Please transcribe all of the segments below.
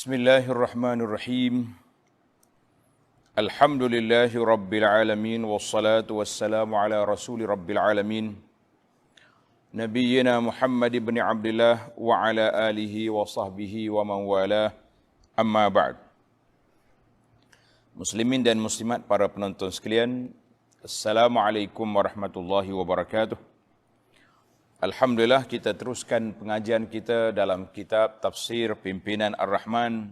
Bismillahirrahmanirrahim. Alhamdulillahi rabbil alamin wassalatu wassalamu ala rasuli rabbil alamin Nabiyyina Muhammad ibn Abdullah wa ala alihi wa sahbihi wa man walah. Amma ba'd. Muslimin dan muslimat, para penonton sekalian, Assalamualaikum warahmatullahi wabarakatuh. Alhamdulillah, kita teruskan pengajian kita dalam kitab Tafsir Pimpinan Ar-Rahman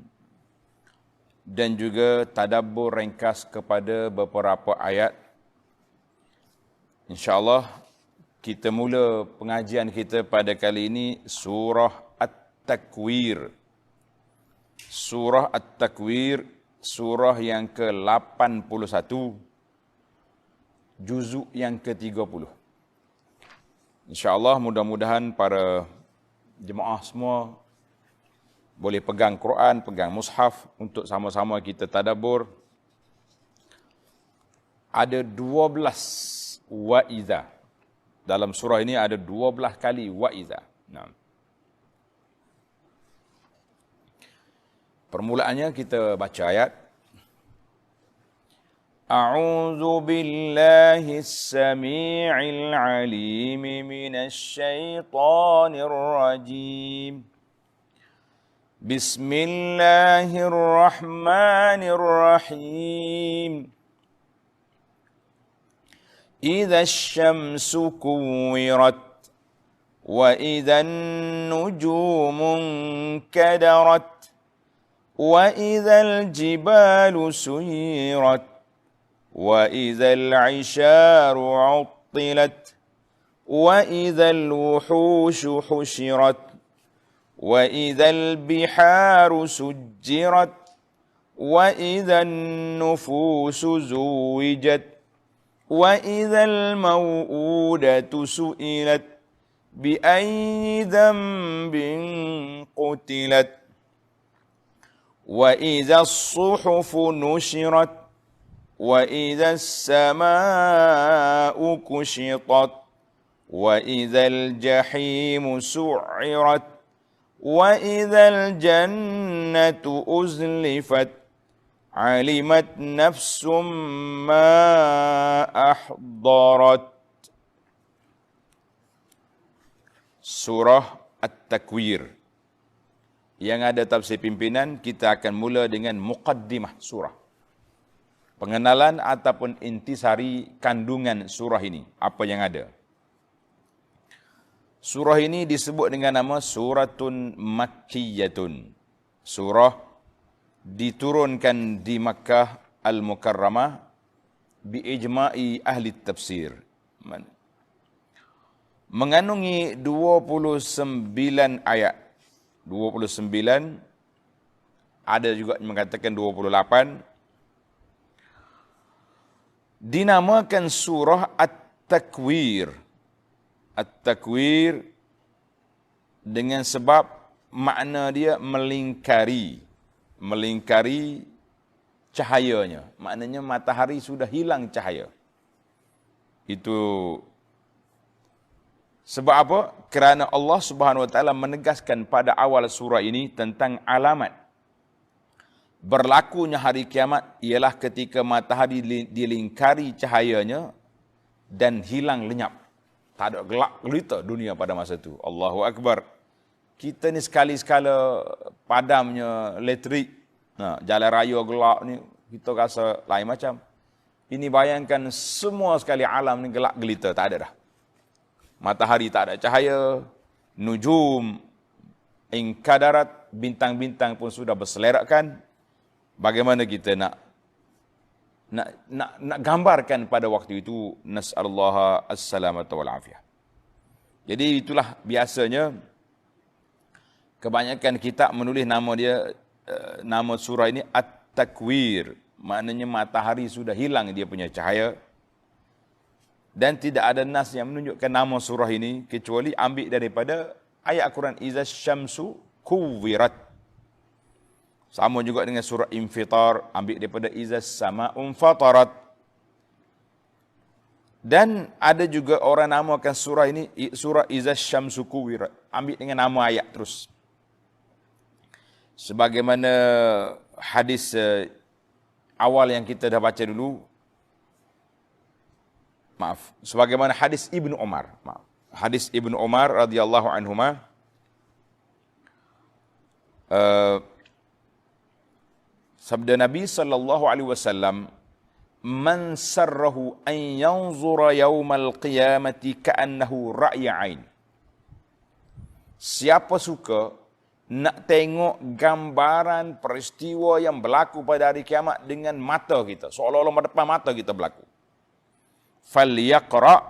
dan juga tadabbur ringkas kepada beberapa ayat. InsyaAllah kita mula pengajian kita pada kali ini surah At-Takwir. Surah At-Takwir, surah yang ke-81, juzuk yang ke-30. InsyaAllah mudah-mudahan para jemaah semua boleh pegang Quran, pegang mushaf untuk sama-sama kita tadabbur. Ada 12 wa'iza. Dalam surah ini ada 12 kali wa'iza. Nah. Permulaannya kita baca ayat. أعوذ بالله السميع العليم من الشيطان الرجيم بسم الله الرحمن الرحيم إذا الشمس كورت وإذا النجوم انكدرت وإذا الجبال سيرت وَإِذَا الْعِشَارُ عُطِّلَتْ وَإِذَا الْوُحُوشُ حُشِرَتْ وَإِذَا الْبِحَارُ سُجِّرَتْ وَإِذَا النُّفُوسُ زُوِّجَتْ وَإِذَا الْمَوْءُودَةُ سُئِلَتْ بِأَيِّ ذَنبٍ قُتِلَتْ وَإِذَا الصُّحُفُ نُشِرَتْ وَإِذَا السَّمَاءُ كُشِطَتْ وَإِذَا الْجَحِيمُ سُعِّرَتْ وَإِذَا الْجَنَّةُ أُزْلِفَتْ عَلِمَتْ نَفْسٌ مَّا أَحْضَرَتْ. Surah At-Takwir. Yang ada tafsir pimpinan, kita akan mula dengan muqaddimah surah. Pengenalan ataupun intisari kandungan surah ini, apa yang ada. Surah ini disebut dengan nama Suratun Makkiyatun. Surah diturunkan di Makkah Al-Mukarramah biijma'i ahli tafsir. Mengandungi 29 ayat. 29, ada juga mengatakan 28. Dinamakan surah At-Takwir. At-Takwir dengan sebab makna dia melingkari. Melingkari cahayanya. Maknanya matahari sudah hilang cahaya. Itu sebab apa? Kerana Allah Subhanahu Wa Taala menegaskan pada awal surah ini tentang alamat berlakunya hari kiamat ialah ketika matahari dilingkari cahayanya dan hilang lenyap. Tak ada gelap gelita dunia pada masa itu. Allahu Akbar. Kita ni sekali-sekala padamnya elektrik, jalan raya gelap ni, kita rasa lain macam. Ini bayangkan semua sekali alam ni gelap gelita, tak ada dah. Matahari tak ada cahaya, nujum inkadarat, bintang-bintang pun sudah berselerakkan. Bagaimana kita nak gambarkan pada waktu itu? Nas'alullaha as-salamata wal afiyah. Jadi itulah biasanya kebanyakan kitab menulis nama dia, nama surah ini At-Takwir. Maknanya matahari sudah hilang dia punya cahaya. Dan tidak ada nas yang menunjukkan nama surah ini kecuali ambil daripada ayat Al-Quran, Iza syamsu kuwirat. Sama juga dengan surah Infitar, ambil daripada Iza sama'un fatarat. Dan ada juga orang namakan surah ini surah Iza syamsu kuwirat. Ambil dengan nama ayat terus. Sebagaimana hadis awal yang kita dah baca dulu, sebagaimana hadis Ibnu Umar, hadis Ibnu Umar radhiyallahu anhuma, sabda Nabi sallallahu alaihi wasallam, man sarrahu an yanzura yaumal qiyamati ka'annahu ra'ya ain. Siapa suka nak tengok gambaran peristiwa yang berlaku pada hari kiamat dengan mata kita, seolah-olah depan mata kita berlaku, falyaqra,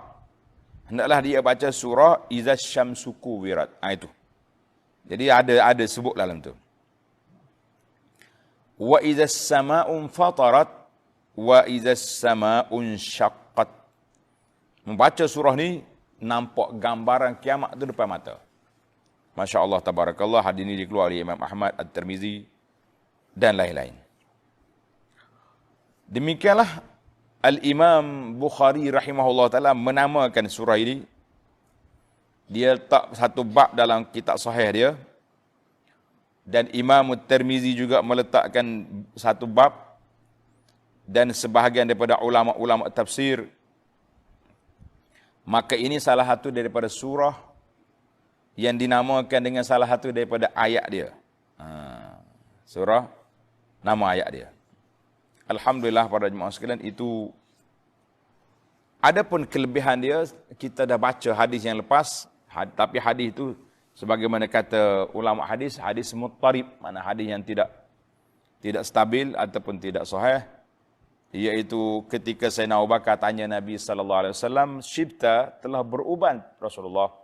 hendaklah dia baca surah Iza Syamsu Kuwirat. Itu. Jadi ada sebut dalam tu. Wa iza sama'un fatarat wa iza sama'un syaqqat. Membaca surah ni nampak gambaran kiamat tu depan mata. Masya Allah, tabarakallah. Hadis ini dikeluarkan oleh Imam Ahmad, At-Tirmizi dan lain-lain. Demikianlah Al-Imam Bukhari rahimahullah ta'ala menamakan surah ini. Dia letak satu bab dalam kitab sahih dia. Dan Imam At-Tirmizi juga meletakkan satu bab. Dan sebahagian daripada ulama-ulama tafsir. Maka ini salah satu daripada surah yang dinamakan dengan salah satu daripada ayat dia. Surah, nama ayat dia. Alhamdulillah para jemaah sekalian, itu adapun kelebihan dia, kita dah baca hadis yang lepas, tapi hadis itu sebagaimana kata ulama hadis, hadis muttarib, mana hadis yang tidak stabil ataupun tidak sahih, iaitu ketika Sayyidina Abu Bakar tanya Nabi sallallahu alaihi wasallam, "Syibta, telah beruban Rasulullah?"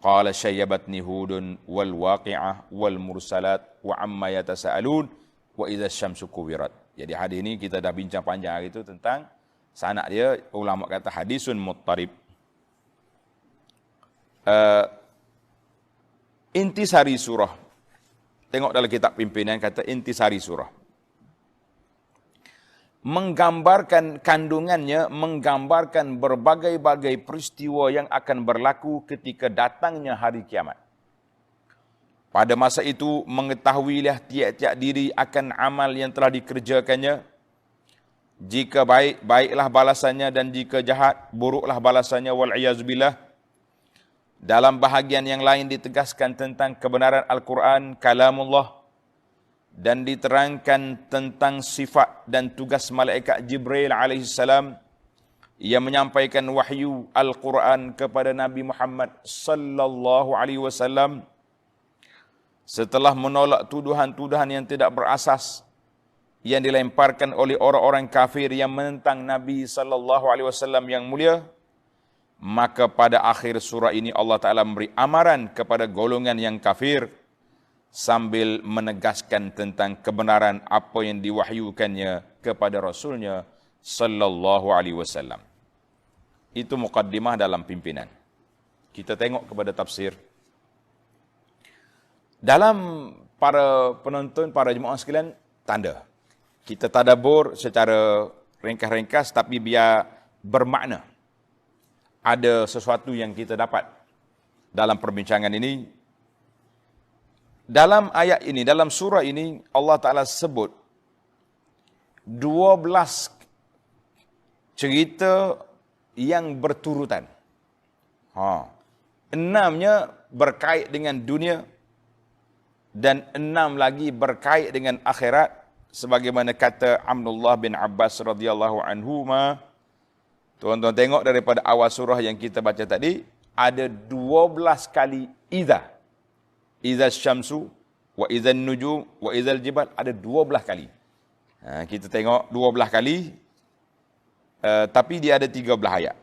Qala syayyabatni hudun wal waqi'ah wal mursalat wa amma yatasaalun wa idza syamsu kuwirat. Jadi hadis ini kita dah bincang panjang hari itu tentang sanad dia, ulama kata hadisun muttarib. Intisari surah. Tengok dalam kitab pimpinan kata intisari surah. Menggambarkan kandungannya, menggambarkan berbagai-bagai peristiwa yang akan berlaku ketika datangnya hari kiamat. Pada masa itu, mengetahuilah tiap-tiap diri akan amal yang telah dikerjakannya. Jika baik, baiklah balasannya, dan jika jahat, buruklah balasannya, wal'iyazubillah. Dalam bahagian yang lain ditegaskan tentang kebenaran Al-Quran, kalamullah, dan diterangkan tentang sifat dan tugas malaikat Jibril alaihissalam yang menyampaikan wahyu Al-Quran kepada Nabi Muhammad sallallahu alaihi wasallam setelah menolak tuduhan-tuduhan yang tidak berasas yang dilemparkan oleh orang-orang kafir yang menentang Nabi sallallahu alaihi wasallam yang mulia. Maka pada akhir surah ini Allah Ta'ala memberi amaran kepada golongan yang kafir sambil menegaskan tentang kebenaran apa yang diwahyukannya kepada Rasulnya sallallahu alaihi wasallam. Itu muqaddimah dalam pimpinan. Kita tengok kepada tafsir. Dalam para penonton, para jemaah sekalian, tanda. Kita tadabbur secara ringkas-ringkas tapi biar bermakna. Ada sesuatu yang kita dapat dalam perbincangan ini. Dalam ayat ini, dalam surah ini, Allah Ta'ala sebut 12 cerita yang berturutan. 6-nya berkait dengan dunia dan 6 lagi berkait dengan akhirat. Sebagaimana kata Abdullah bin Abbas radhiyallahu anhuma. Tuan-tuan tengok daripada awal surah yang kita baca tadi, ada 12 kali idza. Idza syamsu wa idzan nujum wa idzal jibal, ada 12 kali. Kita tengok 12 kali, tapi dia ada 13 ayat.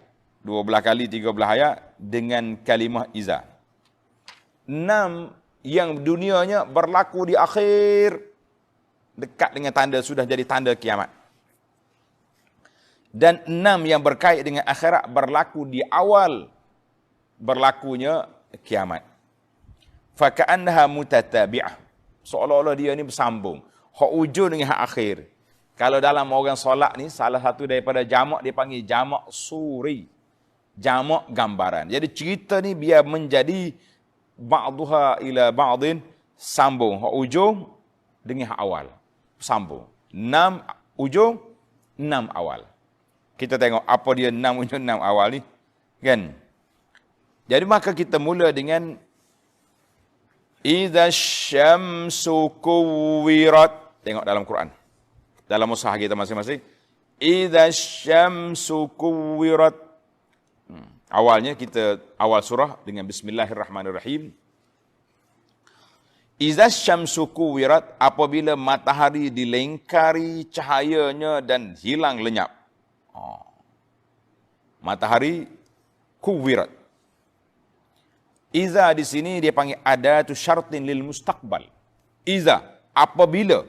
12 kali 13 ayat dengan kalimah iza. 6 yang dunianya berlaku di akhir, dekat dengan tanda, sudah jadi tanda kiamat. Dan 6 yang berkait dengan akhirat berlaku di awal berlakunya kiamat. Faka'annaha mutatabi'ah. Seolah-olah dia ni bersambung. Hak ujung dengan hak akhir. Kalau dalam orang solat ni, salah satu daripada jamak dia panggil jamak suri. Jamak gambaran. Jadi cerita ni biar menjadi ba'duha ila ba'din, sambung hak ujung dengan hak awal. Sambung. 6 ujung, 6 awal. Kita tengok apa dia 6 ujung, 6 awal ni. Kan? Jadi maka kita mula dengan Idza syamsu kuwirat. Tengok dalam Quran. Dalam mushaf kita masing-masing. Idza syamsu kuwirat. Awalnya kita awal surah dengan bismillahirrahmanirrahim. Idza syamsu kuwirat, apabila matahari dilingkari cahayanya dan hilang lenyap. Matahari kuwirat. Iza di sini dia panggil adatu syartin lil mustaqbal. Iza, apabila.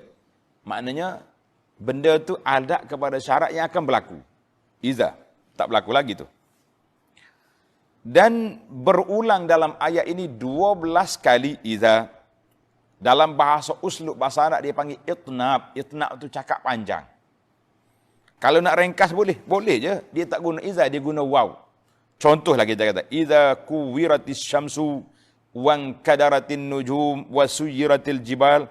Maknanya benda tu ada kepada syarat yang akan berlaku. Iza, tak berlaku lagi tu. Dan berulang dalam ayat ini 12 kali iza. Dalam bahasa uslub bahasa Arab dia panggil itnab. Itnab tu cakap panjang. Kalau nak ringkas boleh, boleh je. Dia tak guna iza, dia guna waw. Contohlah kita kata, idza kuwiratis syamsu wan kadaratin nujum wa suyiratil jibal.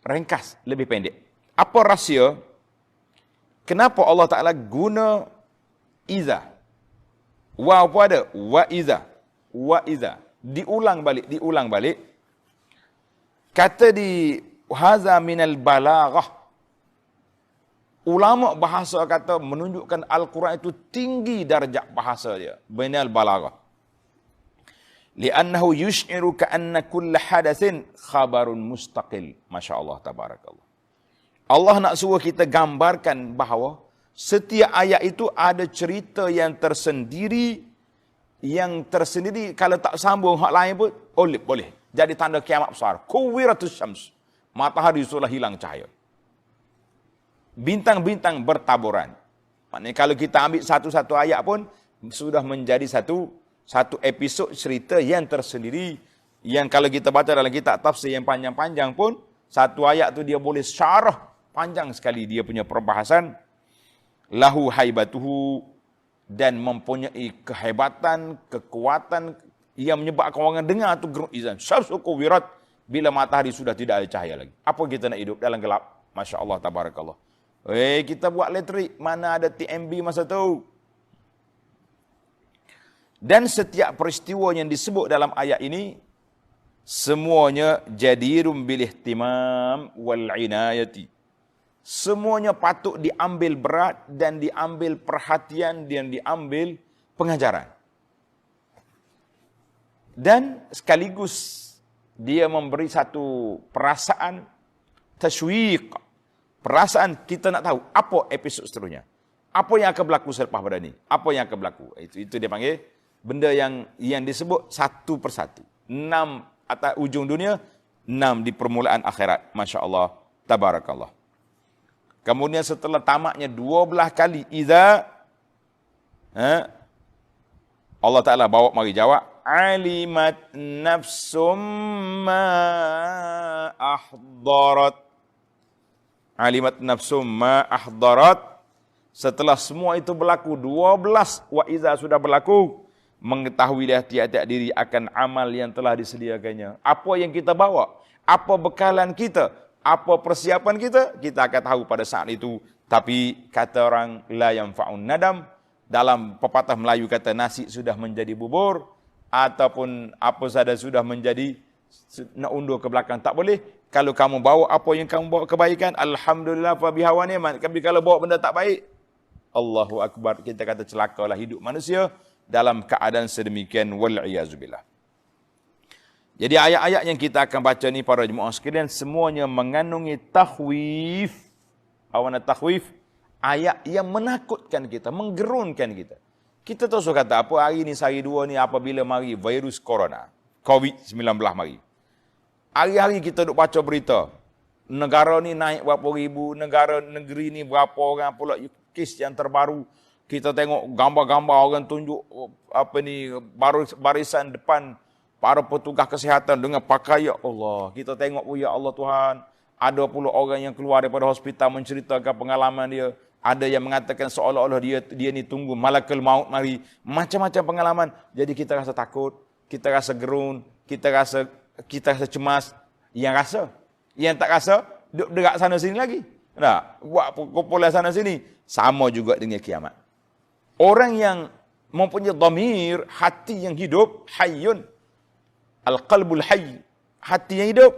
Ringkas, lebih pendek. Apa rahsia? Kenapa Allah Ta'ala guna iza? Waw pun ada, wa iza. Wa iza. Diulang balik. Kata di haza minal balaghah. Ulama bahasa kata menunjukkan Al-Quran itu tinggi darjah bahasa dia. Minal balaghah. Li'annahu yush'iru ka'anna kulla hadathin khabarun mustaqil. Masya Allah, tabarakallah. Allah nak suruh kita gambarkan bahawa setiap ayat itu ada cerita yang tersendiri. Yang tersendiri kalau tak sambung hak lain pun boleh. Jadi tanda kiamat besar. Kuwiratus syams. Matahari sudah hilang cahaya. Bintang-bintang bertaburan. Maknanya kalau kita ambil satu-satu ayat pun sudah menjadi satu episod cerita yang tersendiri. Yang kalau kita baca dalam kitab tafsir yang panjang-panjang pun, satu ayat tu dia boleh syarah panjang sekali dia punya perbahasan. Lahu haibatuhu, dan mempunyai kehebatan, kekuatan yang menyebabkan orang dengar tu geruk izan. Syamsu kuwirat, bila matahari sudah tidak ada cahaya lagi. Apa kita nak hidup dalam gelap? Masya Allah, tabarakallah. Kita buat elektrik, mana ada TMB masa tu. Dan setiap peristiwa yang disebut dalam ayat ini, semuanya jadirun bil ihtimam wal inayati. Semuanya patut diambil berat dan diambil perhatian dan diambil pengajaran. Dan sekaligus dia memberi satu perasaan tasywiq. Perasaan kita nak tahu apa episod seterusnya. Apa yang akan berlaku selepas pada ni? Apa yang akan berlaku? Itu dia panggil benda yang disebut satu persatu. 6 atas ujung dunia, 6 di permulaan akhirat. Masya Allah, tabarakallah. Kemudian setelah tamatnya 12 kali iza, Allah Ta'ala bawa mari jawab. Alimat nafsum ma ahdarat. Alimat nafsum ma ahdarat. Setelah semua itu berlaku, 12 wa iza sudah berlaku, mengetahuilah tiap-tiap diri akan amal yang telah disediakannya. Apa yang kita bawa, apa bekalan kita, apa persiapan kita akan tahu pada saat itu. Tapi kata orang la yanfa'un nadam, dalam pepatah Melayu kata nasi sudah menjadi bubur, ataupun apa saja sudah menjadi nak undur ke belakang, tak boleh. Kalau kamu bawa apa yang kamu bawa kebaikan, alhamdulillah fa bihawa ni'mat. Tapi kalau bawa benda tak baik, Allahu akbar, kita kata celakalah hidup manusia dalam keadaan sedemikian, wal iyazubillah. Jadi ayat-ayat yang kita akan baca ni para jemaah sekalian semuanya mengandungi takhwif. Awana takhwif, ayat yang menakutkan kita, menggerunkan kita. Kita tak usah kata apa hari ni sehari dua ni apabila mari virus corona, COVID-19 mari. Hari-hari kita duk baca berita. Negara ni naik berapa ribu, negeri ni berapa orang pula kes yang terbaru. Kita tengok gambar-gambar orang tunjuk barisan depan para petugas kesihatan dengan pakaian Allah. Kita tengok, ya Allah Tuhan, ada pula orang yang keluar daripada hospital menceritakan pengalaman dia. Ada yang mengatakan seolah-olah dia ni tunggu malakul maut mari. Macam-macam pengalaman. Jadi kita rasa takut, kita rasa gerun, kita rasa cemas. Yang rasa. Yang tak rasa, duduk dekat sana sini lagi. Nah, buat kumpulan sana sini. Sama juga dengan kiamat. Orang yang mempunyai dhamir, hati yang hidup, hayyun. Al-qalbul hayy. Hati yang hidup.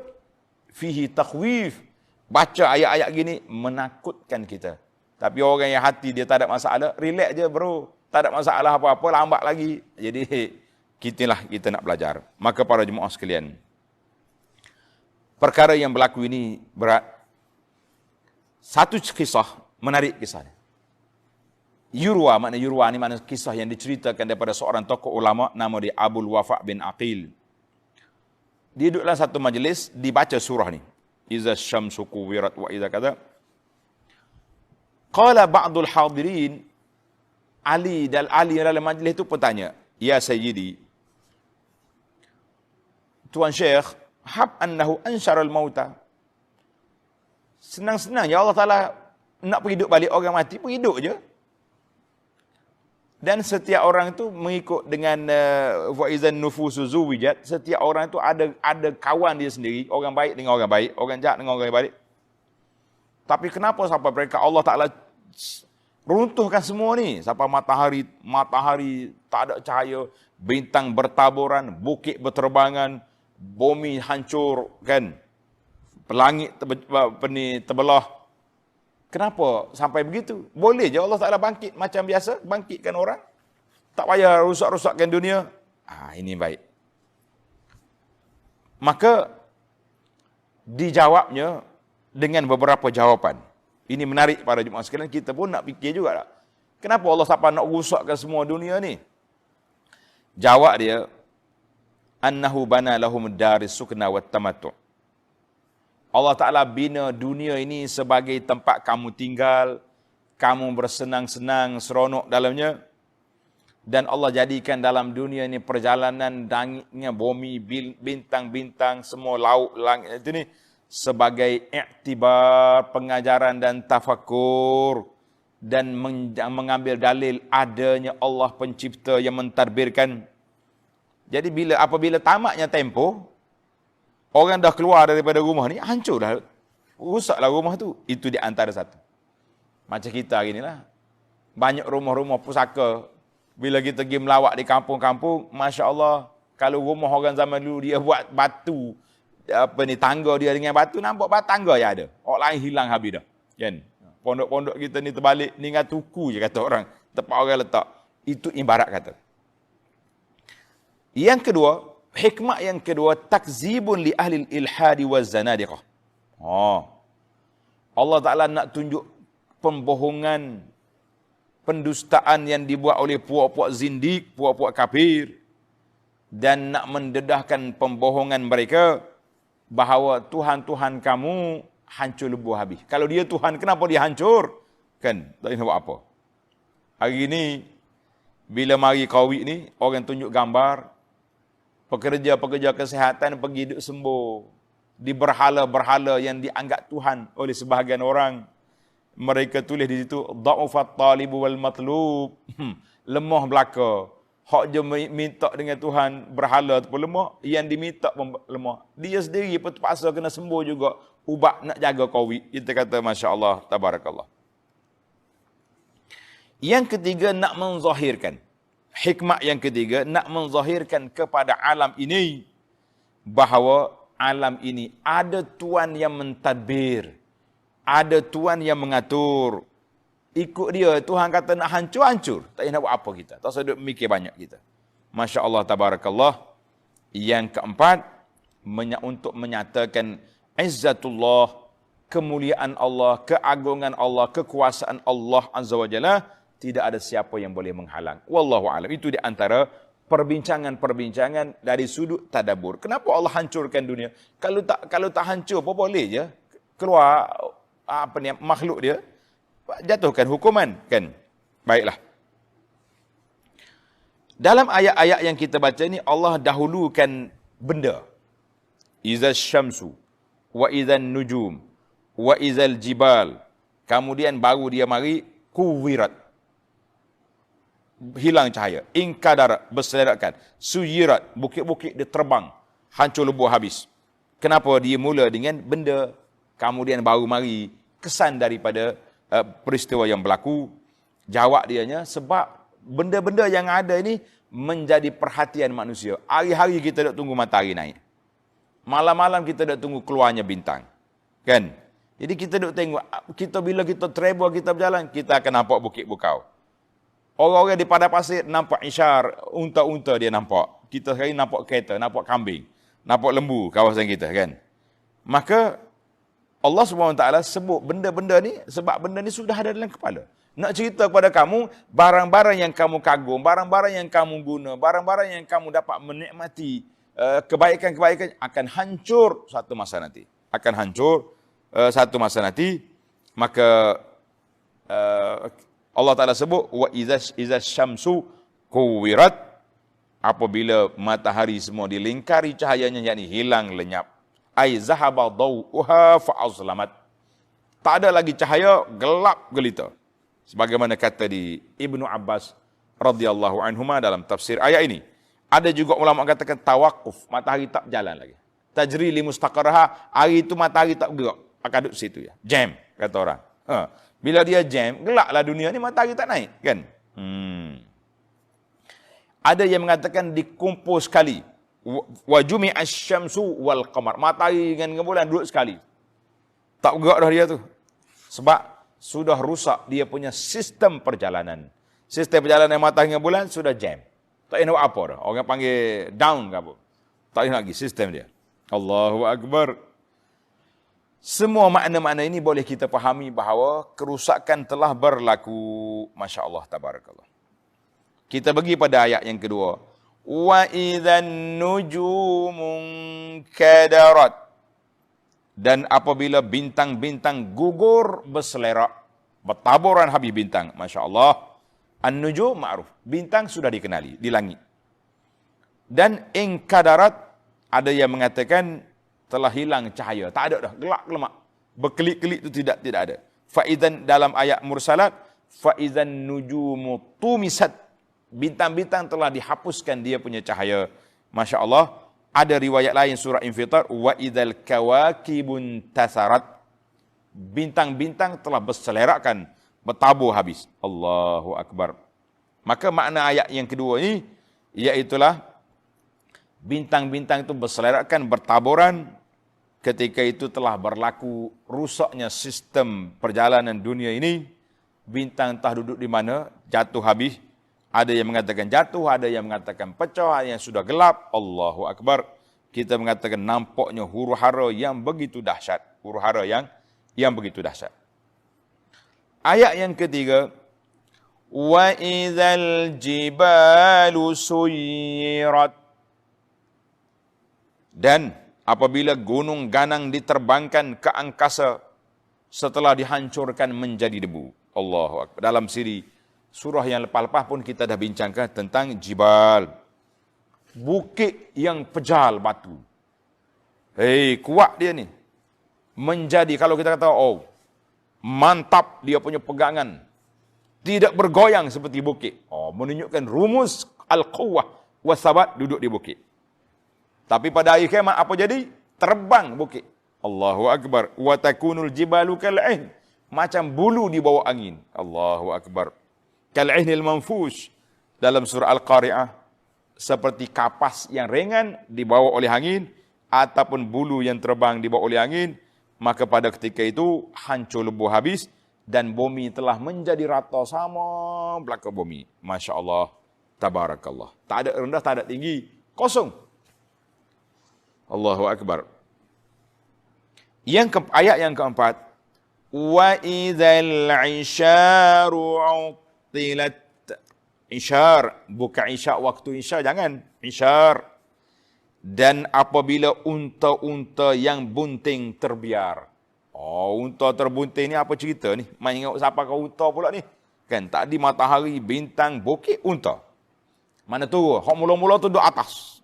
Fihi takhwif. Baca ayat-ayat gini, menakutkan kita. Tapi orang yang hati dia tak ada masalah, relax je bro. Tak ada masalah apa-apa, lambat lagi. Jadi, kita nak belajar. Maka para jemaah sekalian, perkara yang berlaku ini berat. Satu kisah, menarik kisahnya. Yurwa, makna Yurwa ni makna kisah yang diceritakan daripada seorang tokoh ulama, nama dia Abul Wafa' bin Aqil. Dia duduk dalam satu majlis, dibaca surah ni. Iza syamsu kuwirat wa iza kata. Qala ba'dul hadirin, Ali dalam majlis itu pun tanya, Ya Sayyidi, Tuan Syekh, hab annahu ansyarul mauta. Senang-senang, ya Allah Ta'ala nak pergi hidup balik orang mati, pergi hidup je. Dan setiap orang itu mengikut dengan wa'izan nufusu zuwijat, setiap orang itu ada kawan dia sendiri, orang baik dengan orang baik, orang jahat dengan orang baik. Tapi kenapa sampai mereka Allah Ta'ala runtuhkan semua ni? Sampai matahari tak ada cahaya, bintang bertaburan, bukit berterbangan, bumi hancur, kan? Langit terbelah. Kenapa sampai begitu? Boleh je Allah Ta'ala bangkit macam biasa, bangkitkan orang. Tak payah rusak-rusakkan dunia. Ini baik. Maka dijawabnya dengan beberapa jawapan. Ini menarik para jemaah sekalian, kita pun nak fikir juga tak? Kenapa Allah sampai nak rusakkan semua dunia ni? Jawab dia, annahu bana lahum daris sukna wat tamattu'. Allah Ta'ala bina dunia ini sebagai tempat kamu tinggal, kamu bersenang-senang, seronok dalamnya. Dan Allah jadikan dalam dunia ini perjalanan langitnya, bumi, bintang-bintang, semua laut, langit itu ni sebagai iktibar, pengajaran dan tafakur. Dan mengambil dalil adanya Allah pencipta yang mentadbirkan. Jadi apabila tamatnya tempoh, orang dah keluar daripada rumah ni, hancur dah. Rusaklah rumah tu. Itu di antara satu. Macam kita hari ni lah. Banyak rumah-rumah pusaka. Bila kita pergi melawat di kampung-kampung, Masya Allah, kalau rumah orang zaman dulu dia buat batu, tangga dia dengan batu, nampak tangga yang ada. Orang lain hilang habis dah. Kan? Pondok-pondok kita ni terbalik, ni dengan tuku je kata orang. Tempat orang letak. Itu ibarat kata. Yang kedua, hikmah yang kedua, takzibun li ahli ilhadi wa zanadiqah. Allah Ta'ala nak tunjuk pembohongan, pendustaan yang dibuat oleh puak-puak zindik, puak-puak kafir. Dan nak mendedahkan pembohongan mereka bahawa Tuhan-Tuhan kamu hancur lebuh habis. Kalau dia Tuhan, kenapa dia hancur? Kan, tak boleh buat apa. Hari ini, bila mari Covid ni, orang tunjuk gambar, pekerja-pekerja kesihatan pergi duduk sembuh di berhala-berhala yang dianggap Tuhan oleh sebahagian orang. Mereka tulis di situ, dha'ufat talibu wal matlub. Lemah belaka. Hak je minta dengan Tuhan berhala tu pun lemah, yang diminta pun lemah. Dia sendiri pun terpaksa kena sembuh juga. Ubat nak jaga Covid. Kita kata Masya Allah, tabarakallah. Yang ketiga, nak menzahirkan. Hikmah yang ketiga, nak menzahirkan kepada alam ini bahawa alam ini ada Tuhan yang mentadbir, ada Tuhan yang mengatur. Ikut dia, Tuhan kata nak hancur-hancur. Tak nak buat apa kita. Tak usah duduk mikir banyak kita. Masya Allah, tabarakallah. Yang keempat, untuk menyatakan izzatullah, kemuliaan Allah, keagungan Allah, kekuasaan Allah Azza wa Jalla. Tidak ada siapa yang boleh menghalang. Wallahu a'lam. Itu di antara perbincangan dari sudut tadabbur. Kenapa Allah hancurkan dunia? Kalau tak hancur, apa boleh je keluar makhluk dia, jatuhkan hukuman, kan? Baiklah. Dalam ayat-ayat yang kita baca ni, Allah dahulukan benda. Izaz syamsu, wa izan nujum, wa izal jibal. Kemudian baru dia mari kuwirat. Hilang cahaya. Inkadar, berselerakkan. Suyirat, bukit-bukit dia terbang. Hancur lebuh habis. Kenapa dia mula dengan benda, kemudian baru mari kesan daripada peristiwa yang berlaku? Jawab dianya, sebab benda-benda yang ada ini menjadi perhatian manusia. Hari-hari kita dok tunggu matahari naik. Malam-malam kita dok tunggu keluarnya bintang. Kan? Jadi kita dok tengok, kita bila kita travel, kita berjalan, kita akan nampak bukit bukau. Orang-orang di padang pasir nampak isyar, unta-unta dia nampak. Kita sekarang nampak kereta, nampak kambing, nampak lembu kawasan kita, kan? Maka Allah SWT sebut benda-benda ni sebab benda ni sudah ada dalam kepala. Nak cerita kepada kamu, barang-barang yang kamu kagum, barang-barang yang kamu guna, barang-barang yang kamu dapat menikmati, kebaikan-kebaikan akan hancur satu masa nanti. Akan hancur satu masa nanti. Maka Allah Ta'ala sebut, wa iza syamsu kuwirat, apabila matahari semua dilingkari cahayanya, yakni hilang lenyap. Ai zahaba dawuha fa azlamat. Tak ada lagi cahaya, gelap gelita. Sebagaimana kata di Ibnu Abbas radhiyallahu anhuma dalam tafsir ayat ini. Ada juga ulama katakan tawakuf, matahari tak jalan lagi. Tajri li mustaqarraha, hari itu matahari tak bergerak, akan duduk situ ya. Jam kata orang. Bila dia jam, gelaplah dunia ni, matahari tak naik, kan? Ada yang mengatakan dikumpul sekali. Wa jumi'asy syamsu wal qamar. Matahari dengan bulan duduk sekali. Tak bergerak dah dia tu. Sebab sudah rusak dia punya sistem perjalanan. Sistem perjalanan matahari dengan bulan sudah jam. Tak tahu apa dah. Orang panggil down ke apa. Tak tahu lagi sistem dia. Allahu Akbar. Semua makna-makna ini boleh kita fahami bahawa kerusakan telah berlaku. Masya Allah, tabarakallah. Kita pergi pada ayat yang kedua. Wa idzan nujumun kadarat. Dan apabila bintang-bintang gugur berselerak, bertaburan habis bintang. Masya Allah. An-nujum ma'ruf. Bintang sudah dikenali di langit. Dan ingkadarat, ada yang mengatakan telah hilang cahaya. Tak ada dah. Gelap lemak. Berkelip-kelip itu tidak ada. Fa'idzan dalam ayat mursalat. Fa'idzan nujumu tumisat. Bintang-bintang telah dihapuskan dia punya cahaya. Masya Allah. Ada riwayat lain surah Infitar, wa idzal kawakibun tasarat. Bintang-bintang telah berselerakkan, bertabur habis. Allahu Akbar. Maka makna ayat yang kedua ini, iaitulah bintang-bintang itu berselerakkan, bertaburan. Ketika itu telah berlaku rusaknya sistem perjalanan dunia ini. Bintang entah duduk di mana, jatuh habis. Ada yang mengatakan jatuh, ada yang mengatakan pecah, ada yang sudah gelap. Allahu Akbar. Kita mengatakan nampaknya huru-hara yang begitu dahsyat. Huru-hara yang begitu dahsyat. Ayat yang ketiga. Wa idzal jibalu suyirat. Dan apabila gunung ganang diterbangkan ke angkasa setelah dihancurkan menjadi debu. Allahu Akbar. Dalam surah yang lepas-lepas pun kita dah bincangkan tentang jibal. Bukit yang pejal batu. Kuat dia ni. Menjadi, kalau kita kata, mantap dia punya pegangan. Tidak bergoyang seperti bukit. Menunjukkan rumus al-quwwah was-sabat duduk di bukit. Tapi pada akhir kiamat apa jadi? Terbang bukit. Allahu Akbar. Wa takunul jibalu kal'ihn. Macam bulu di bawah angin. Allahu Akbar. Kal'ihnil manfush dalam surah Al-Qari'ah, seperti kapas yang ringan dibawa oleh angin ataupun bulu yang terbang dibawa oleh angin. Maka pada ketika itu hancur lebur habis dan bumi telah menjadi rata sama belakang bumi. Masya Allah, tabarakallah. Tak ada rendah, tak ada tinggi, kosong. Allahu Akbar. Ayat yang keempat, wa idzal 'isyaru tilat. Isyar, bukan isyak waktu isyak, jangan. Isyar. Dan apabila unta-unta yang bunting terbiar. Unta terbunting ni apa cerita ni? Main tengok siapa kau unta pula ni? Kan, tadi matahari, bintang, bukit, unta. Mana turun? Hak mula-mula tu duduk atas.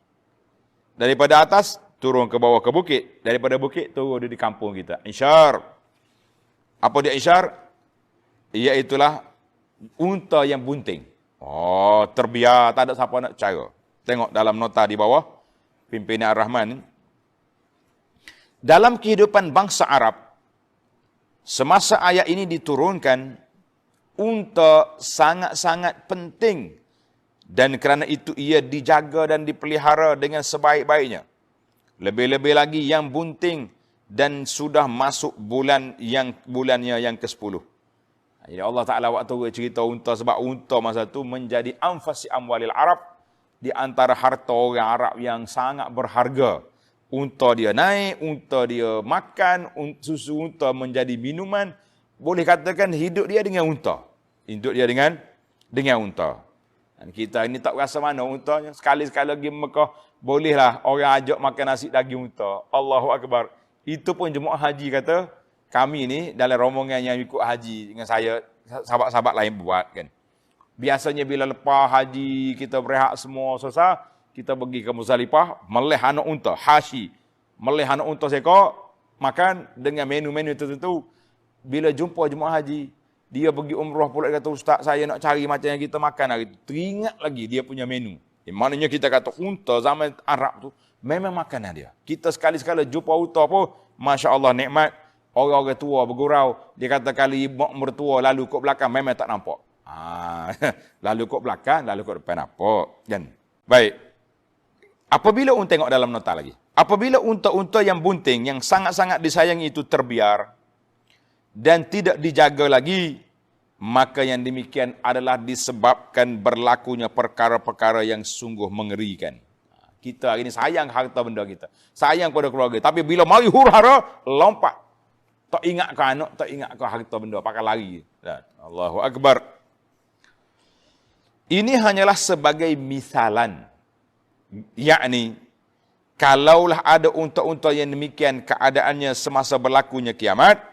Daripada atas, turun ke bawah ke bukit. Daripada bukit, turun di kampung kita. Isyar. Apa dia isyar? Iaitulah unta yang bunting. Terbiar, tak ada siapa nak cara. Tengok dalam nota di bawah, pimpinan Ar-Rahman. Dalam kehidupan bangsa Arab, semasa ayat ini diturunkan, unta sangat-sangat penting. Dan kerana itu ia dijaga dan dipelihara dengan sebaik-baiknya. Lebih-lebih lagi yang bunting dan sudah masuk bulannya yang ke-10. Jadi Allah Ta'ala waktu cerita unta, sebab unta masa itu menjadi anfasi amwalil Arab, di antara harta orang Arab yang sangat berharga. Unta dia naik, unta dia makan, susu unta menjadi minuman. Boleh katakan hidup dia dengan unta. Hidup dia dengan unta. Dan kita ini tak rasa mana untanya. Sekali-sekali lagi Mekah, bolehlah orang ajak makan nasi daging unta. Allahu Akbar. Itu pun jemaah haji kata, kami ni dalam rombongan yang ikut haji dengan saya, sahabat-sahabat lain buat kan. Biasanya bila lepas haji, kita berehat semua selesai, kita pergi ke Muzdalifah, melih anak unta, hashi. Melih anak unta seekor, makan dengan menu-menu tertentu. Bila jumpa jemaah haji, dia pergi umrah pula, kata, Ustaz, saya nak cari macam yang kita makan hari itu. Teringat lagi dia punya menu. Maknanya kita kata unta zaman Arab tu, memang makanan dia. Kita sekali-sekala jumpa unta pun, Masya Allah nikmat. Orang-orang tua bergurau. Dia kata kali mak mertua lalu kot belakang, memang tak nampak. Lalu kot belakang, lalu kot depan nampak. Kan? Baik. Apabila unta tengok dalam nota lagi. Apabila unta-unta yang bunting, yang sangat-sangat disayangi itu terbiar, dan tidak dijaga lagi, maka yang demikian adalah disebabkan berlakunya perkara-perkara yang sungguh mengerikan. Kita hari ini sayang harta benda kita, sayang pada keluarga, tapi bila mari huru-hara, lompat. Tak ingat ke anak, tak ingat ke harta benda, pakai lari. Allahu Akbar. Ini hanyalah sebagai misalan. Yakni, kalaulah ada unta-unta yang demikian keadaannya semasa berlakunya kiamat,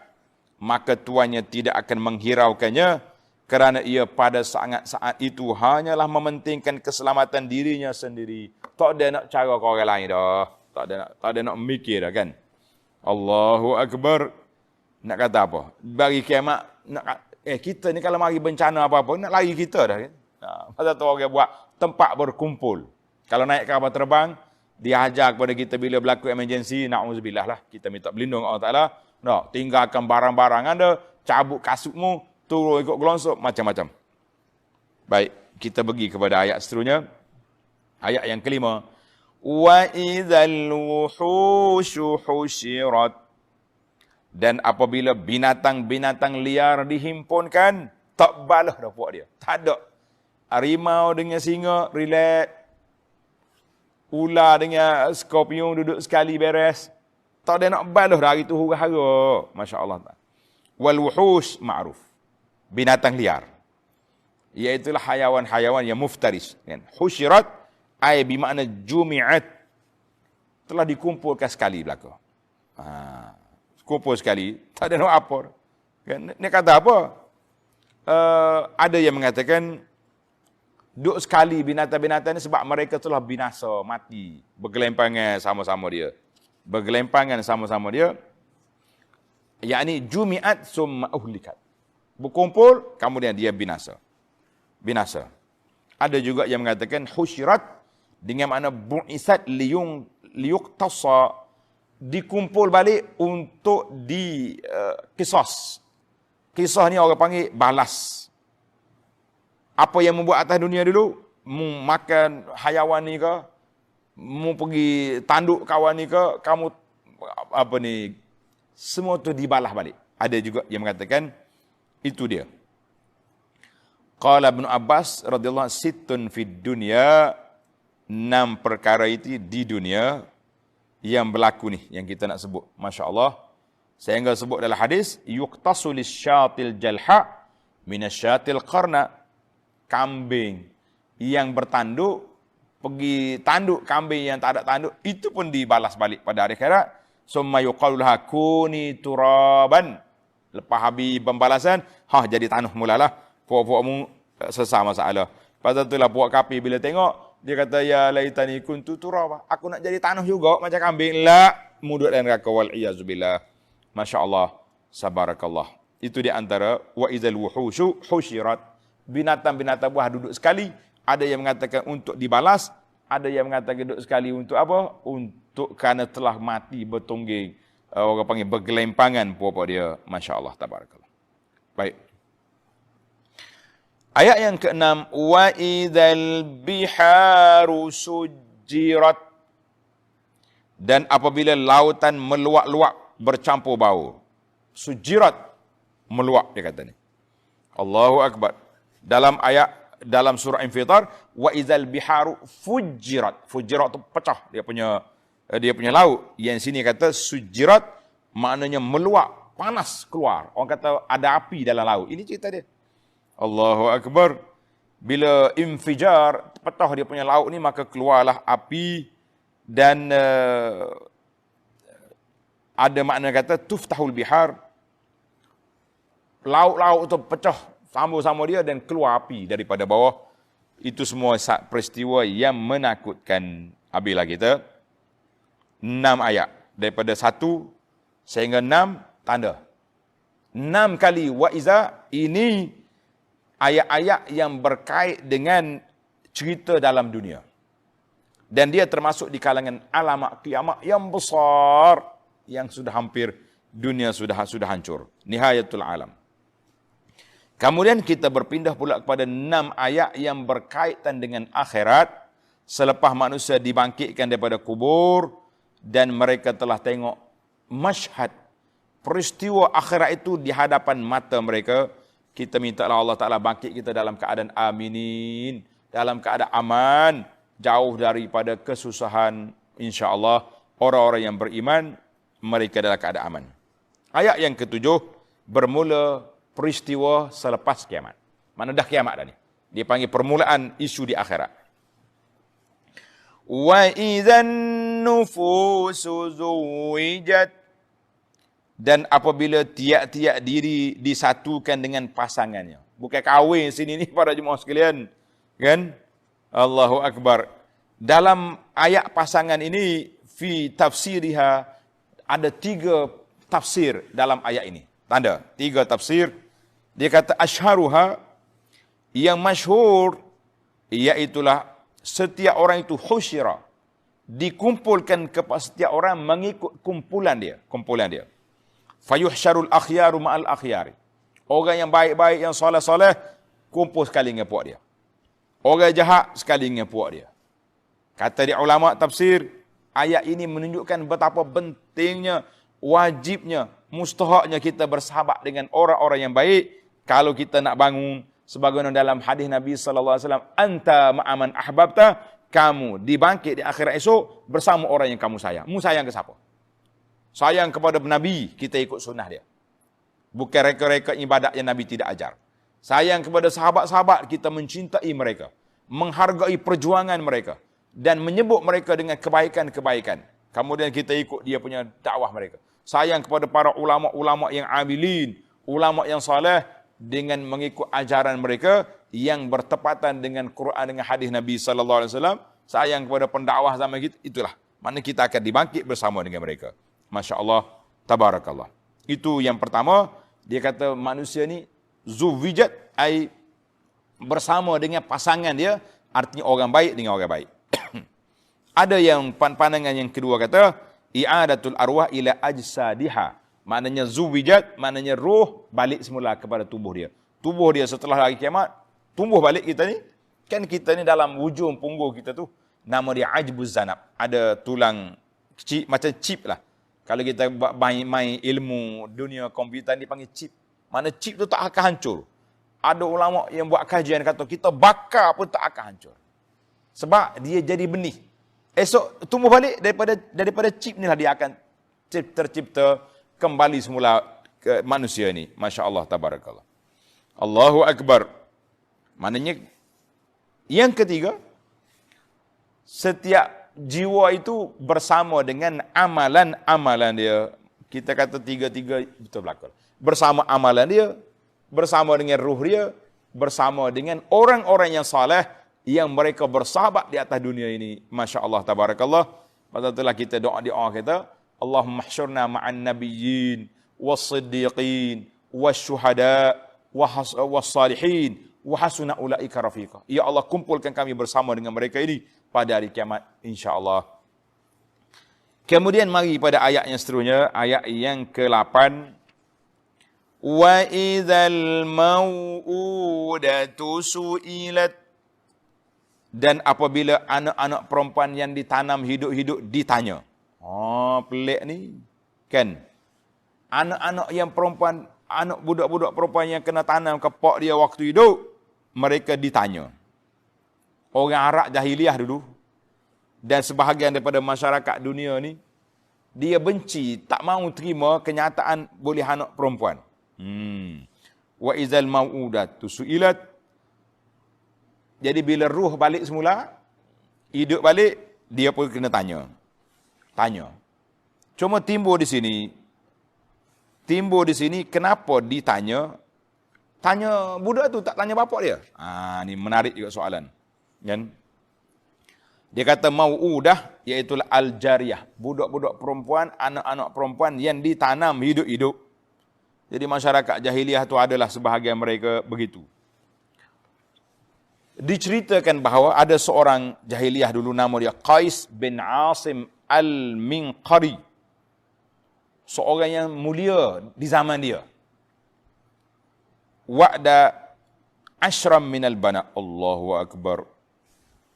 maka tuannya tidak akan menghiraukannya, kerana ia pada saat itu hanyalah mementingkan keselamatan dirinya sendiri. Tak ada nak cara ke orang lain dah. Tak ada nak mikir dah kan. Allahu Akbar. Nak kata apa? Bagi kiamat, kita ni kalau mari bencana apa-apa, nak lari kita dah kan. Pasal tu orang buat tempat berkumpul. Kalau naik kapal terbang, dia ajar kepada kita bila berlaku emergency, na'udzubillah lah. Kita minta berlindung Allah Ta'ala. No, tinggalkan barang-barang anda, cabut kasutmu, turun ikut gelonsok, macam-macam. Baik, kita pergi kepada ayat seterusnya. Ayat yang kelima. Wa idzal wuhushu husyirat. Dan apabila binatang-binatang liar dihimpunkan, tak balah dah buat dia. Tak ada. Harimau dengan singa, relax. Ular dengan skorpion duduk sekali beres. Tak ada nak balah dah hari itu huru-hara. Masya Allah. Wal wuhush ma'ruf. Binatang liar. Iaitulah hayawan-hayawan yang muftaris. Husyirat, ay bermakna jumi'at. Telah dikumpulkan sekali belakang. Kumpul sekali, tak ada nak apa. Kan? Ini kata apa? Ada yang mengatakan, duduk sekali binatang-binatang ini sebab mereka telah binasa, mati. Bergelempangan sama-sama dia. Bergelempangan sama-sama dia. Yakni jumi'at summa uhlikat. Berkumpul, kemudian dia binasa. Binasa. Ada juga yang mengatakan husyirat dengan makna bu'isat liyuqtasa, dikumpul balik untuk kisah. Kisah ni orang panggil balas. Apa yang membuat atas dunia dulu, mu makan hayawan ni ke, mu pergi tanduk kawan ni ke, kamu apa ni, semua tu dibalas balik. Ada juga yang mengatakan itu dia. Qala Ibn Abbas radhiyallahu anhu, sittun fid dunya, 6 perkara itu di dunia yang berlaku ni, yang kita nak sebut. Masya Allah. Saya enggak sebut dalam hadis, yuqtasu lisyatil jalha minasyatil qarna. Kambing yang bertanduk, pergi tanduk kambing yang tak ada tanduk, itu pun dibalas balik pada hari akhirat. Summa yuqalu laha kuni turaban. Lepas habis pembalasan, jadi tanah mulalah. Puak-puakmu selesai masalah. Pasal itulah puak kapi bila tengok, dia kata, ya laitani kuntu turaba. Aku nak jadi tanah juga macam kambing. La, mudut dan neraka wal iyazubillah. Masya Allah. Sabarakallah. Itu di antara wa idzal wuhushu husyirat. Binatang-binatang buah duduk sekali. Ada yang mengatakan untuk dibalas. Ada yang mengatakan duduk sekali untuk apa? Untuk kerana telah mati bertonggeng. orang panggil bergelempangan puapa dia. Masya Allah, tabarakallah. Baik. Ayat yang ke-6, wa idzal biharu sujirat, dan apabila lautan meluap-luap bercampur bau. Sujirat, meluap dia kata ni. Allahu akbar. Dalam surah Infitar, wa idzal biharu fujirat. Fujirat tu pecah dia punya laut. Yang sini kata sujirat maknanya meluap, panas keluar. Orang kata ada api dalam laut. Ini cerita dia. Allahu akbar. Bila infijar, pecah dia punya laut ni, maka keluarlah api dan ada makna kata tuftahul bihar. Laut-laut tu pecah sama-sama dia dan keluar api daripada bawah. Itu semua peristiwa yang menakutkan. Habislah kita 6 ayat. Daripada 1 sehingga 6 tanda. 6 kali wa iza, ini ayat-ayat yang berkait dengan cerita dalam dunia. Dan dia termasuk di kalangan alamat kiamat yang besar yang sudah hampir dunia sudah hancur. Nihayatul alam. Kemudian kita berpindah pula kepada 6 ayat yang berkaitan dengan akhirat. Selepas manusia dibangkitkan daripada kubur dan mereka telah tengok masyhad, peristiwa akhirat itu di hadapan mata mereka. Kita minta Allah Ta'ala bangkit kita dalam keadaan aminin, dalam keadaan aman, jauh daripada kesusahan. InsyaAllah orang-orang yang beriman, mereka dalam keadaan aman. Ayat yang ke-7 bermula peristiwa selepas kiamat. Mana dah kiamat dah ni. Dia panggil permulaan isu di akhirat. Wa idzan nufusu zuwijat, dan apabila tiap-tiap diri disatukan dengan pasangannya. Bukan kahwin sini ni para jemaah sekalian. Kan? Allahu akbar. Dalam ayat pasangan ini, fi tafsiriha, ada 3 tafsir dalam ayat ini. Tanda, 3 tafsir. Dia kata asyharuha, yang masyhur, iaitulah setiap orang itu husyira, dikumpulkan kepada setiap orang mengikut kumpulan dia. Fayuhsyarul akhyaru ma'al akhyari. Orang yang baik-baik, yang soleh-soleh, kumpul sekali dengan puak dia. Orang jahat sekali dengan puak dia. Kata dia ulama tafsir, ayat ini menunjukkan betapa pentingnya, wajibnya, mustahaknya kita bersahabat dengan orang-orang yang baik. Kalau kita nak bangun, sebagaimana dalam hadis Nabi SAW, anta ma'aman ahbabta, kamu dibangkit di akhirat esok bersama orang yang kamu sayang. Mu sayang ke siapa? Sayang kepada Nabi, kita ikut sunnah dia. Bukan reka-reka ibadat yang Nabi tidak ajar. Sayang kepada sahabat-sahabat, kita mencintai mereka, menghargai perjuangan mereka, dan menyebut mereka dengan kebaikan-kebaikan. Kemudian kita ikut dia punya dakwah mereka. Sayang kepada para ulama-ulama yang amilin, ulama yang saleh, dengan mengikut ajaran mereka yang bertepatan dengan Quran, dengan hadis Nabi SAW. Sayang kepada pendakwah zaman kita, itulah. Mana kita akan dibangkit bersama dengan mereka. Masya Allah, tabarakallah. Itu yang pertama, dia kata manusia ni zuwijat, ai bersama dengan pasangan dia, artinya orang baik dengan orang baik. Ada yang pandangan yang kedua kata, i'adatul arwah ila ajsadiha. Maknanya zuwijat, maknanya roh balik semula kepada tubuh dia. Tubuh dia setelah hari kiamat, tumbuh balik kita ni. Kan kita ni dalam hujung punggung kita tu, nama dia ajbuz zanab. Ada tulang kecil, macam chip lah. Kalau kita main ilmu dunia komputer ni panggil chip. Mana chip tu tak akan hancur. Ada ulama yang buat kajian kata, kita bakar pun tak akan hancur. Sebab dia jadi benih. Esok tumbuh balik daripada chip ni lah dia akan tercipta kembali semula ke manusia ni. Masya Allah, tabarakallah. Allahu akbar. Maknanya, yang ketiga, setiap jiwa itu bersama dengan amalan-amalan dia. Kita kata tiga-tiga betul belakang. Bersama amalan dia, bersama dengan ruh dia, bersama dengan orang-orang yang saleh, yang mereka bersahabat di atas dunia ini. Masya Allah, tabarakallah. Pada itulah kita doa kita, Allahumma hsyurna ma'an nabiyyin, was-siddiqin, was-syuhada, was-salihin, wa hasuna ulaika rafiqa. Ya Allah, kumpulkan kami bersama dengan mereka ini pada hari kiamat, insya-Allah. Kemudian mari pada ayat yang seterusnya, ayat yang ke-8. Wa idzal mau'udatu su'ilat. Dan apabila anak-anak perempuan yang ditanam hidup-hidup ditanya. Oh, pelik ni. Kan? Anak-anak yang perempuan, anak budak-budak perempuan yang kena tanam ke pak dia waktu hidup, mereka ditanya. Orang Arab jahiliah dulu, dan sebahagian daripada masyarakat dunia ni, dia benci, tak mahu terima kenyataan boleh anak perempuan. Wa izal mau'udatu su'ilat. Jadi bila ruh balik semula, hidup balik, dia pun kena tanya. Cuma timbul di sini, kenapa ditanya? Tanya budak tu, tak tanya bapak dia. Ni menarik juga soalan. Kan? Dia kata mau'udah, iaitu al-jariyah. Budak-budak perempuan, anak-anak perempuan yang ditanam hidup-hidup. Jadi masyarakat jahiliah tu adalah sebahagian mereka begitu. Diceritakan bahawa ada seorang jahiliah dulu, nama dia Qais bin Asim al-Minqari. Seorang yang mulia di zaman dia. Wa'da ashram minal bana. Allahu Akbar.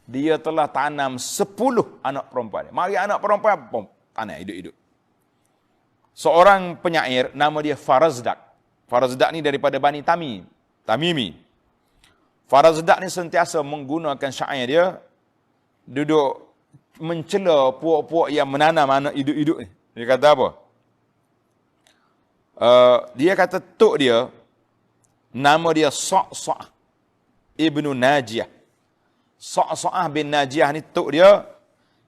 Dia telah tanam 10 anak perempuan. Mari anak perempuan, tanam hidup-hidup. Seorang penyair, nama dia Farazdak. Farazdak ni daripada Bani Tamimi. Farazdak ni sentiasa menggunakan syair dia, duduk mencela puak-puak yang menanam anak hidup-hidup ni. Dia kata apa? Dia kata tok dia, nama dia Sa'sa'ah ibnu Najiyah. Sa'sa'ah bin Najiyah ni tok dia,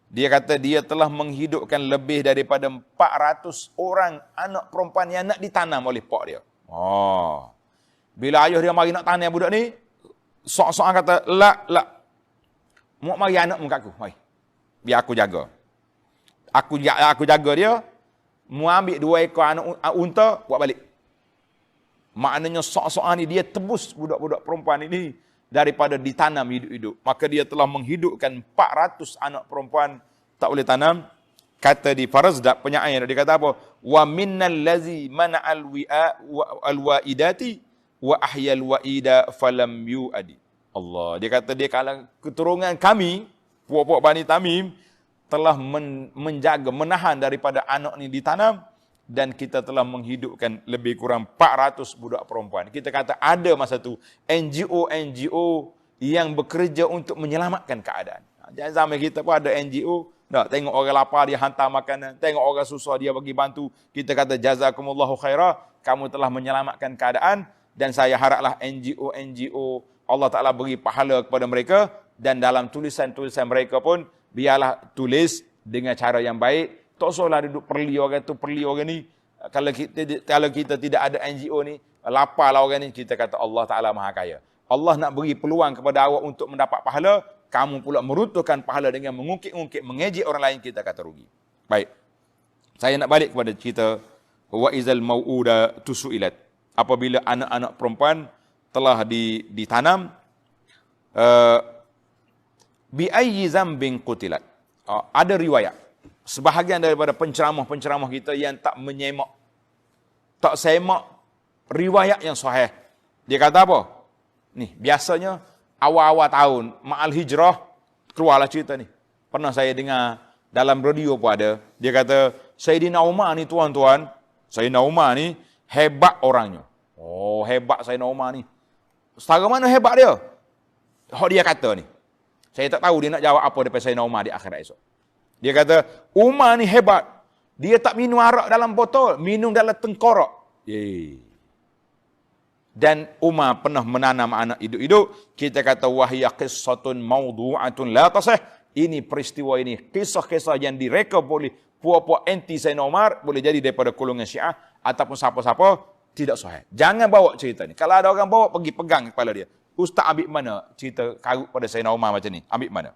dia kata dia telah menghidupkan lebih daripada 400 orang anak perempuan yang nak ditanam oleh pak dia. Bila ayah dia mari nak tanam budak ni, Sa'sa'ah kata, la. Muak mari anak muka aku, mari. Biar aku jaga. Aku jaga dia. Mu ambil 2 ekor anak unta, buat balik. Maknanya Sa'sa'ah ni dia tebus budak-budak perempuan ini daripada ditanam hidup-hidup. Maka dia telah menghidupkan 400 anak perempuan tak boleh tanam. Kata di Farazdak penyair, dia kata apa? Wa minnal lazi mana'al wa'idati wa ahyal wa'ida falam yu'adi. Allah, dia kata dia kalau keturunan kami, puak-puak Bani Tamim, telah menjaga, menahan daripada anak ni ditanam, dan kita telah menghidupkan lebih kurang 400 budak perempuan. Kita kata ada masa tu NGO yang bekerja untuk menyelamatkan keadaan. Jangan zaman kita pun ada NGO, tengok orang lapar dia hantar makanan, tengok orang susah dia bagi bantu. Kita kata jazakumullahu khairah, kamu telah menyelamatkan keadaan, dan saya haraplah NGO Allah Ta'ala beri pahala kepada mereka, dan dalam tulisan-tulisan mereka pun biarlah tulis dengan cara yang baik. Tak usahlah duduk perli orang tu, perli orang ni. Kalau kita tidak ada NGO ni, laparlah orang ni, kita kata Allah Ta'ala Maha Kaya. Allah nak beri peluang kepada awak untuk mendapat pahala, kamu pula meruntuhkan pahala dengan mengungkit-ungkit, mengejek orang lain, kita kata rugi. Baik. Saya nak balik kepada cerita wa izal mau'uda tusu'ilat. Apabila anak-anak perempuan telah ditanam, bi ayyi zambin qutilat. Ada riwayat, sebahagian daripada penceramah-penceramah kita yang tak semak riwayat yang sahih. Dia kata apa? Ni, biasanya awal-awal tahun, ma'al hijrah, keluarlah cerita ni. Pernah saya dengar dalam radio pun ada. Dia kata, Sayyidina Umar ni tuan-tuan, Sayyidina Umar ni hebat orangnya. Oh, hebat Sayyidina Umar ni. Setara mana hebat dia? Hak dia kata ni. Saya tak tahu dia nak jawab apa daripada Sayyidina Umar di akhirat esok. Dia kata, Umar ni hebat. Dia tak minum arak dalam botol, minum dalam tengkorak. Dan Umar pernah menanam anak hidup-hidup. Kita kata, wahya qissatun mawdu'atun la tasih. Ini peristiwa ini, kisah-kisah yang direka oleh puak-puak anti Sayyidina Umar, boleh jadi daripada golongan Syiah, ataupun siapa-siapa, tidak sahih. Jangan bawa cerita ni. Kalau ada orang bawa, pergi pegang kepala dia. Ustaz ambil mana cerita karut pada Sayyidina Umar macam ni? Ambil mana?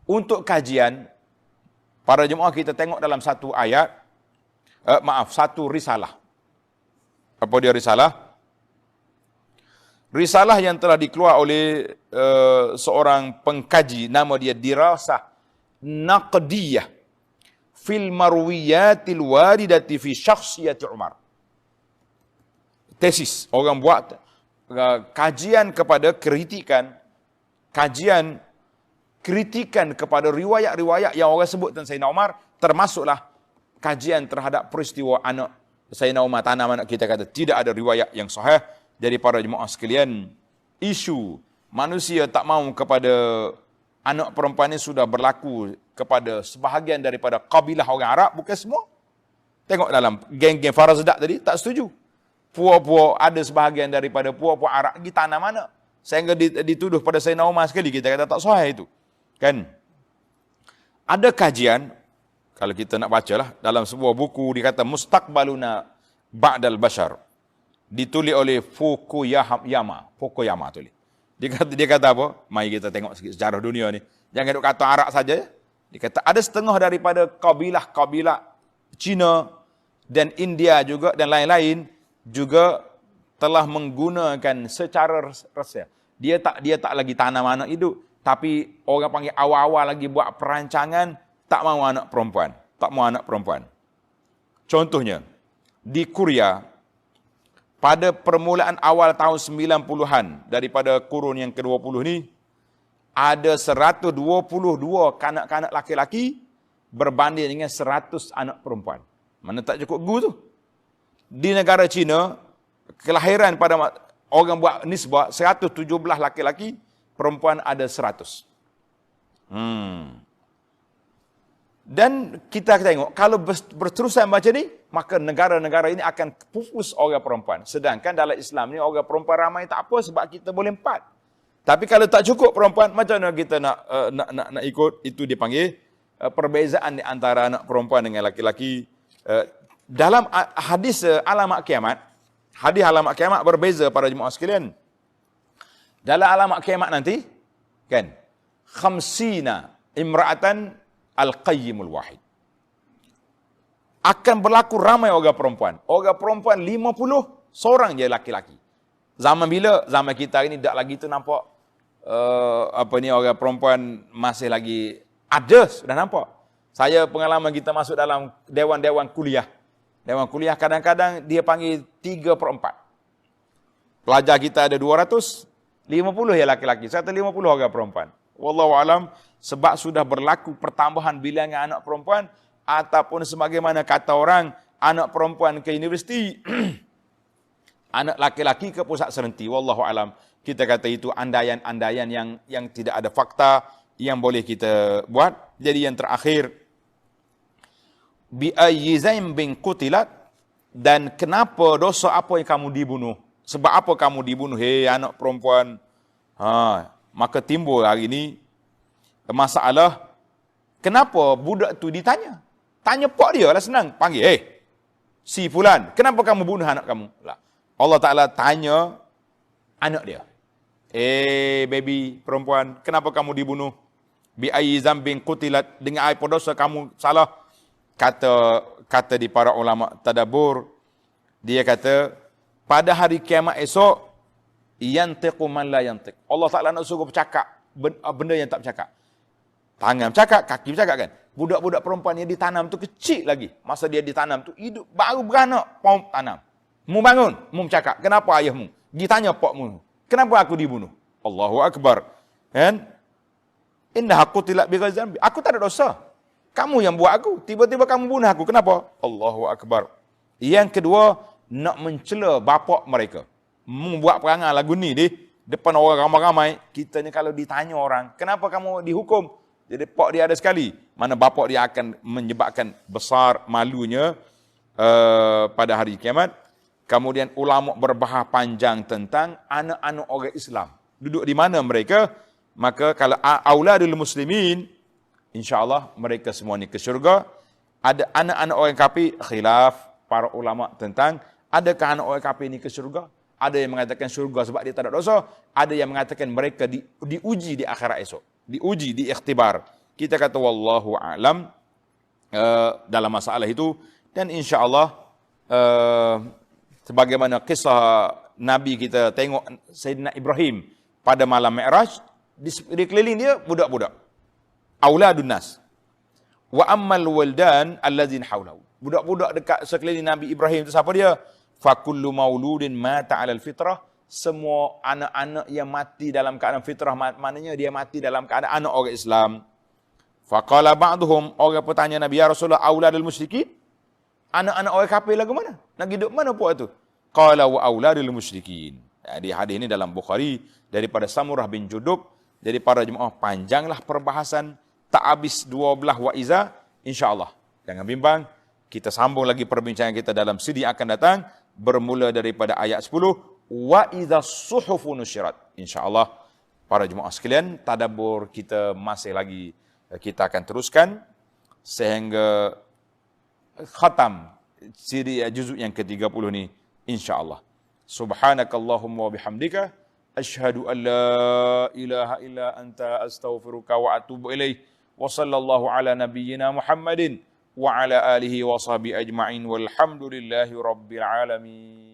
Untuk kajian, para jemaah kita tengok dalam satu ayat, satu risalah. Apa dia risalah? Risalah yang telah dikeluar oleh seorang pengkaji, nama dia Dirasah Naqdiyah fil marwiyatil waridati fi syakhsiyati Umar. Tesis, orang buat kajian kepada kritikan kepada riwayat-riwayat yang orang sebut tentang Sayyidina Umar, termasuklah kajian terhadap peristiwa anak Sayyidina Umar tanam anak. Kita kata tidak ada riwayat yang sahih dari para jemaah sekalian. Isu manusia tak mahu kepada anak perempuan ini sudah berlaku kepada sebahagian daripada kabilah orang Arab, bukan semua. Tengok dalam geng-geng Farazdak tadi, tak setuju. Puak-puak, ada sebahagian daripada puak-puak Arab pergi tanam anak. Sehingga dituduh pada Sayyidina Umar sekali, kita kata tak sahih itu. Kan? Ada kajian, kalau kita nak bacalah, dalam sebuah buku dikata Mustaqbaluna Ba'dal Bashar. Ditulis oleh Fukuyama tulis. Dia kata apa? Mari kita tengok sikit sejarah dunia ni. Jangan duk kata Arab saja. Dia kata ada setengah daripada kabilah Cina dan India juga dan lain-lain juga telah menggunakan secara rasa. Dia tak lagi tanam anak hidup, tapi orang panggil awal-awal lagi buat perancangan tak mahu anak perempuan. Contohnya di Korea pada permulaan awal tahun 90-an daripada kurun yang ke-20 ni ada 122 kanak-kanak laki-laki berbanding dengan 100 anak perempuan. Mana tak cukup gu tu. Di negara China, kelahiran pada orang buat nisbah 117 laki-laki, perempuan ada 100. Dan kita tengok, kalau berterusan macam ni, maka negara-negara ini akan pupus orang perempuan. Sedangkan dalam Islam ni, orang perempuan ramai tak apa sebab kita boleh 4. Tapi kalau tak cukup perempuan, macam mana kita nak ikut? Itu dipanggil perbezaan di antara anak perempuan dengan laki-laki. Dalam hadis alamat kiamat berbeza para jemaah sekalian. Dalam alamat kiamat nanti, kan, 50 imra'atan al-qayyimul wahid. Akan berlaku ramai orang perempuan. Orang perempuan 50, seorang je laki-laki. Zaman bila? Zaman kita ini tak lagi tu nampak orang perempuan masih lagi ada, sudah nampak. Saya pengalaman kita masuk dalam dewan-dewan kuliah. Dewan kuliah kadang-kadang dia panggil 3/4. Pelajar kita ada 200, 50 ya laki-laki, 150 orang perempuan. Wallahu alam, sebab sudah berlaku pertambahan bilangan anak perempuan ataupun sebagaimana kata orang, anak perempuan ke universiti, anak laki-laki ke pusat serenti. Wallahu alam. Kita kata itu andaian-andaian yang tidak ada fakta yang boleh kita buat. Jadi yang terakhir, bi ayyi zambin qutilat, dan kenapa dosa apa yang kamu dibunuh? Sebab apa kamu dibunuh, hei anak perempuan? Maka timbul hari ini masalah, kenapa budak tu ditanya? Tanya pak dia lah, senang. Panggil, si fulan, kenapa kamu bunuh anak kamu? Allah Ta'ala tanya anak dia. Baby perempuan, kenapa kamu dibunuh? Bi ayyi zambin qutilat, dengan apa dosa kamu salah? Kata di para ulama tadabbur, dia kata, pada hari kiamat esok, yantiqu man la yantiq. Allah Ta'ala nak suruh bercakap benda yang tak bercakap. Tangan bercakap, kaki bercakap kan. Budak-budak perempuan yang ditanam tu kecil lagi. Masa dia ditanam tu hidup, baru beranak, pom tanam. Mu bangun, mu bercakap, kenapa ayahmu? Ditanya pakmu, kenapa aku dibunuh? Allahu Akbar. Kan? Innaha qutilat bighairi dzambi. Aku tak ada dosa. Kamu yang buat aku, tiba-tiba kamu bunuh aku. Kenapa? Allahu Akbar. Yang kedua, nak mencela bapak mereka. Membuat perangai lagu ni di depan orang ramai-ramai. Kita ni kalau ditanya orang, kenapa kamu dihukum? Jadi pak dia ada sekali. Mana bapak dia akan menyebabkan besar malunya pada hari kiamat. Kemudian ulama berbahas panjang tentang anak-anak orang Islam. Duduk di mana mereka? Maka kalau auladul muslimin, insya-Allah mereka semua ni ke syurga. Ada anak-anak orang kafir, khilaf para ulama tentang adakah anak orang kafir ni ke syurga? Ada yang mengatakan syurga sebab dia tak ada dosa, ada yang mengatakan mereka diuji di akhirat esok, diuji, diikhtibar. Kita kata wallahu a'lam dalam masalah itu, dan insya-Allah sebagaimana kisah Nabi kita tengok Sayyidina Ibrahim pada malam Mi'raj, di keliling dia budak-budak. Auladun nas. Wa ammal waldan allazin haulahu. Budak-budak dekat sekeliling Nabi Ibrahim itu siapa dia? Fa kullu mauludin mata 'alal fitrah. Semua anak-anak yang mati dalam keadaan fitrah, maknanya dia mati dalam keadaan anak orang Islam. Faqala ba'duhum, orang bertanya Nabi, ya Rasulullah, auladul musyrikin? Anak-anak orang kafir lagu mana? Nak hidup mana puak tu? Qala wa auladul musyrikin. Jadi hadis ini dalam Bukhari daripada Samurah bin Judub. Jadi para jemaah, panjanglah perbahasan, tak habis 12 wa'iza, insya-Allah. Jangan bimbang, kita sambung lagi perbincangan kita dalam sidi akan datang, bermula daripada ayat 10, wa idza suhufu nusyirat. Insyaallah para jemaah sekalian, tadabbur kita masih lagi, kita akan teruskan sehingga khatam siri juzuk yang ke-30 ni insyaallah. Subhanakallahumma wa bihamdika asyhadu an la ilaha illa anta astaghfiruka wa atubu ilaik. Wa sallallahu ala nabiyyina Muhammadin wa ala alihi wa sahbihi ajma'in walhamdulillahi rabbil alamin.